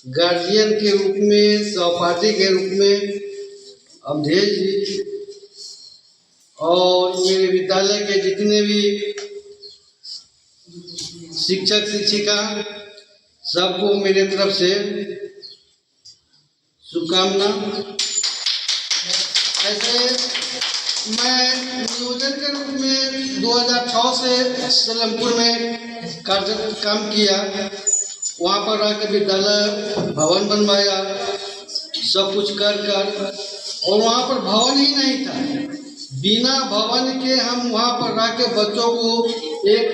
Guardian के रूप में, सहपाठी के रूप में अवधेश जी और मेरे विद्यालय के जितने भी शिक्षक शिक्षिका सबको मेरे तरफ से शुभकामना। ऐसे मैं नियोजन के रूप में 2006 से सलेमपुर में काम किया। वहाँ पर आकर विद्यालय भवन बनवाया, सब कुछ कर और वहाँ पर भवन ही नहीं था। बिना भवन के हम वहाँ पर रहकर बच्चों को एक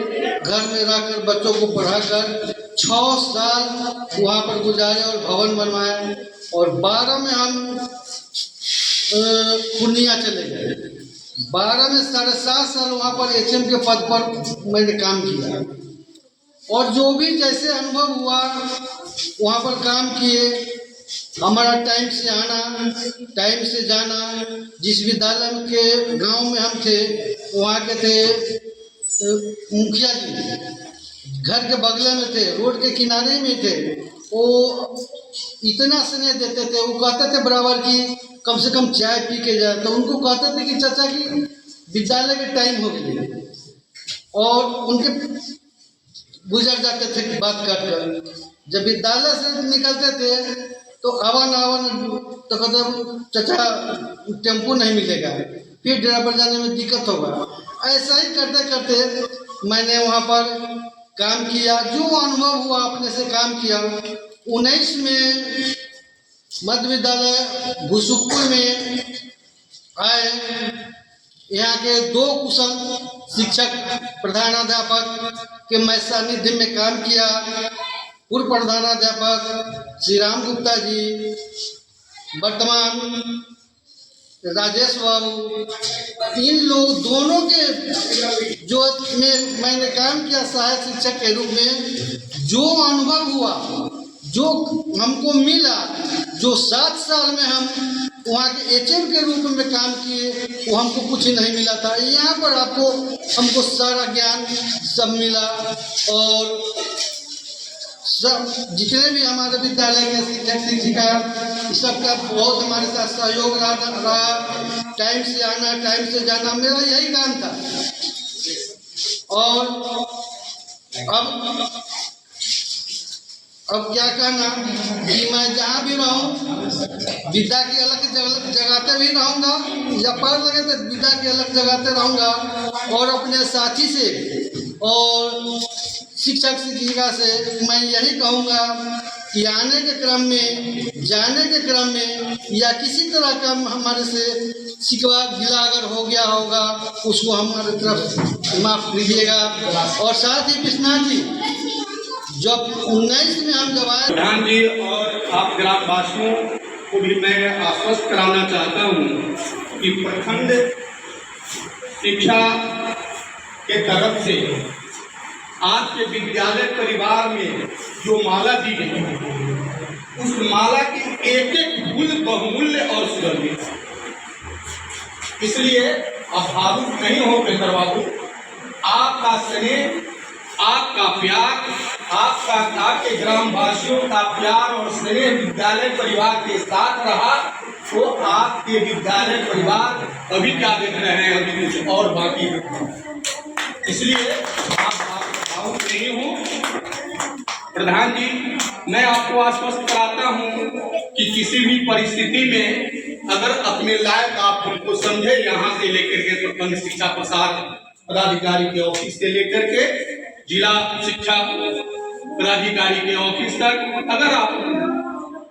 घर में रहकर बच्चों को पढ़ाकर 6 साल वहाँ पर गुजारे और भवन बनवाया। और 12 में हम पूर्णिया चले गए। 12 में 7.5 साल वहाँ पर HM के पद पर मैंने काम किया और जो भी जैसे अनुभव हुआ वहाँ पर काम किए। हमारा टाइम से आना, टाइम से जाना। जिस विद्यालय के गांव में हम थे वहाँ के थे मुखिया जी, घर के बगल में थे, रोड के किनारे में थे। वो इतना स्नेह देते थे, वो कहते थे बराबर कि कम से कम चाय पी के जाए। तो उनको कहते थे कि चाचा की विद्यालय के टाइम हो गए और उनके गुजर जाते थे बात कर। जब विद्यालय से निकलते थे तो आवन तो कहते चाचा टेम्पो नहीं मिलेगा, फिर ड्राइवर जाने में दिक्कत होगा। ऐसा ही करते करते मैंने वहाँ पर काम किया। जो अनुभव हुआ अपने से काम किया। 19 में मध्य विद्यालय भूसुखपुर में आए। यहाँ के 2 कुशल शिक्षक प्रधानाध्यापक के मैं सानिध्य में काम किया। पूर्व प्रधानाध्यापक श्री राम गुप्ता जी, वर्तमान राजेश बाबू, इन लोग दोनों के जो मैंने काम किया सहायक शिक्षक के रूप में। जो अनुभव हुआ, जो हमको मिला, जो 7 साल में हम वहाँ के HM के रूप में काम किए, वो हमको कुछ नहीं मिला था। यहाँ पर आपको हमको सारा ज्ञान सब मिला और सब जितने भी हमारे विद्यालय के शिक्षक शिक्षिका सबका बहुत हमारे साथ सहयोग रहा। टाइम से आना, टाइम से जाना, मेरा यही काम था। और अब क्या कहना कि मैं जहाँ भी रहूँ विद्या की अलग जगाते भी रहूँगा, या पढ़ लगे तो विद्या की अलग जगाते रहूँगा। और अपने साथी से और शिक्षक शिक्षिका से मैं यही कहूँगा कि आने के क्रम में, जाने के क्रम में या किसी तरह का हमारे से शिकवा गिला अगर हो गया होगा उसको हमारे तरफ माफ़ कीजिएगा। और साथ ही विश्वनाथ जी जब 19 में हम जब आए। प्रधान जी और आप ग्रामवासियों को भी मैं आश्वस्त कराना चाहता हूँ कि प्रखंड शिक्षा के तरफ से आज के विद्यालय परिवार में जो माला दी गई उस माला की एक फूल बहुमूल्य और सुगंधित। इसलिए आप भावुक नहीं हो बेहतर बाबू। आपका स्नेह, आपका प्यार, आपके ग्रामवासियों का प्यार और स्नेह विद्यालय परिवार के साथ रहा तो आपके विद्यालय परिवार अभी क्या देख रहे हैं, अभी कुछ और बाकी है। इसलिए आप भावुक नहीं हूँ। प्रधान जी, मैं आपको आश्वस्त कराता हूँ कि किसी भी परिस्थिति में अगर अपने लायक आप हमको समझे, यहाँ से लेकर के प्रखंड शिक्षा प्रसार पदाधिकारी के ऑफिस से लेकर के जिला शिक्षा पदाधिकारी के ऑफिस तक, अगर आप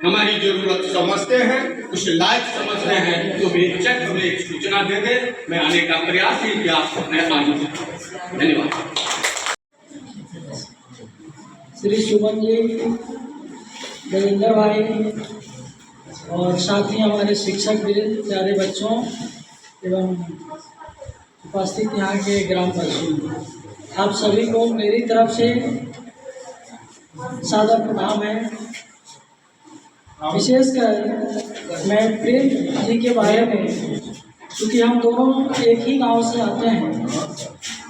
हमारी जरूरत समझते हैं, कुछ लायक समझ रहे हैं तो बेहिचक हमें एक सूचना दे दे। मैं आने का प्रयास ही किया। धन्यवाद। श्री शुभम जी, देवेंद्र भाई और साथ ही हमारे शिक्षक भी, प्यारे बच्चों एवं उपस्थित यहाँ के ग्रामवासियों, आप सभी को मेरी तरफ से सादर प्रणाम है। विशेषकर मैं प्रेम जी के बारे में, क्योंकि हम दोनों एक ही गांव से आते हैं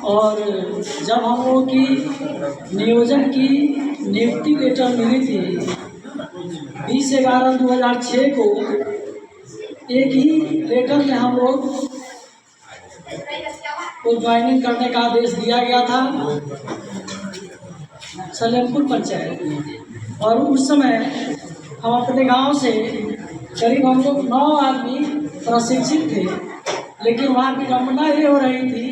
और जब हम लोगों की नियोजन की नियुक्ति लेटर मिली थी 20/11/2006 को एक ही लेटर में हम लोग को ज्वाइनिंग करने का आदेश दिया गया था सलेमपुर पंचायत में। और उस समय हम अपने गांव से करीब हम लोग 9 आदमी प्रशिक्षित थे, लेकिन वहाँ विडम्बना ये हो रही थी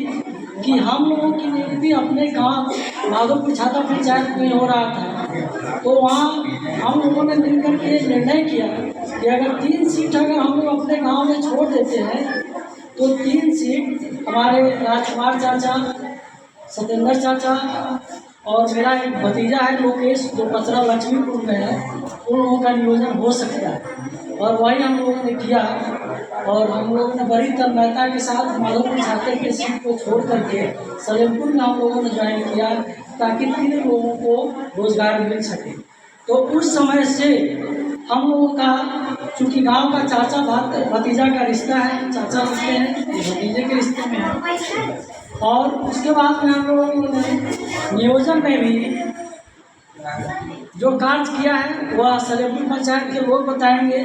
कि हम लोगों की नियुक्ति अपने गांव माधोपुर छाता पंचायत में हो रहा था। तो वहाँ हम लोगों ने मिलकर के निर्णय किया कि अगर 3 सीट अगर हम लोग अपने गांव में छोड़ देते हैं तो 3 सीट हमारे राजकुमार चाचा, सत्येंद्र चाचा और मेरा एक भतीजा है लोकेश जो कचरा लक्ष्मीपुर में है, उन लोगों का नियोजन हो सकता है। और वही हम लोगों ने किया और हम लोगों ने बड़ी तन्मयता के साथ माधोपुर छाते के सीट को छोड़ करके सलेमपुर में हम लोगों ने ज्वाइन किया ताकि 3 लोगों को रोजगार मिल सके। तो उस समय से हम लोगों का चूँकि गांव का चाचा भतीजा का रिश्ता है, चाचा रिश्ते हैं, भतीजे के रिश्ते में है। और उसके बाद में हम लोगों ने नियोजन में भी जो कार्य किया है वह सलेमपुर पंचायत के लोग बताएंगे।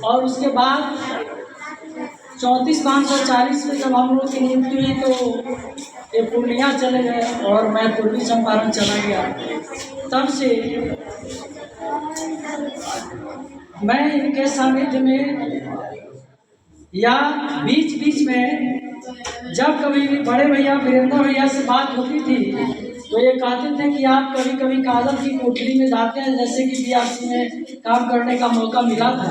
और उसके बाद 34,540 में जब हम लोग की नियुक्ति हुई तो ये पूर्णिया चले गए और मैं पूर्वी चंपारण चला गया। तब से मैं इनके सानिध्य में या बीच बीच में जब कभी भी बड़े भैया वीरेंद्र भैया से बात होती थी तो ये कहते थे कि आप कभी कभी कादर की कोठरी में जाते हैं, जैसे कि बीआरसी में काम करने का मौका मिला था,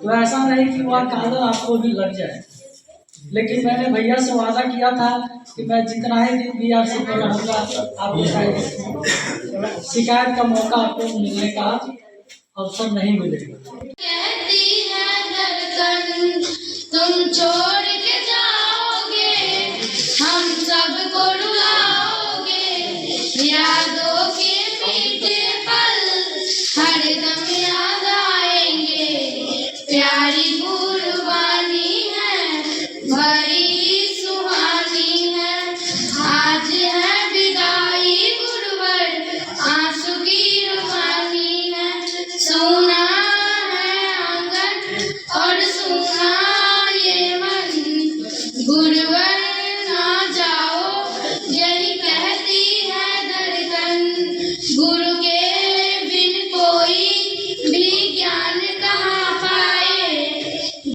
तो ऐसा नहीं कि वह कादर आपको भी लग जाए। लेकिन मैंने भैया से वादा किया था कि मैं जितना ही दिन बीआरसी में रहूँगा आपको शिकायत का मौका आपको मिलने का अवसर नहीं मिलेगा। कहती है धड़कन तुम छोड़ के जाओगे, हम सबको रुलाओगे, यादों के मीठे पल हरदम याद आएंगे, प्यारी कुर्बानी है बड़ी सुहानी है, आज है विदाई गुरुवर आंसू की रुहानी है, सोना है आंगन और सोना ये मन गुरुवर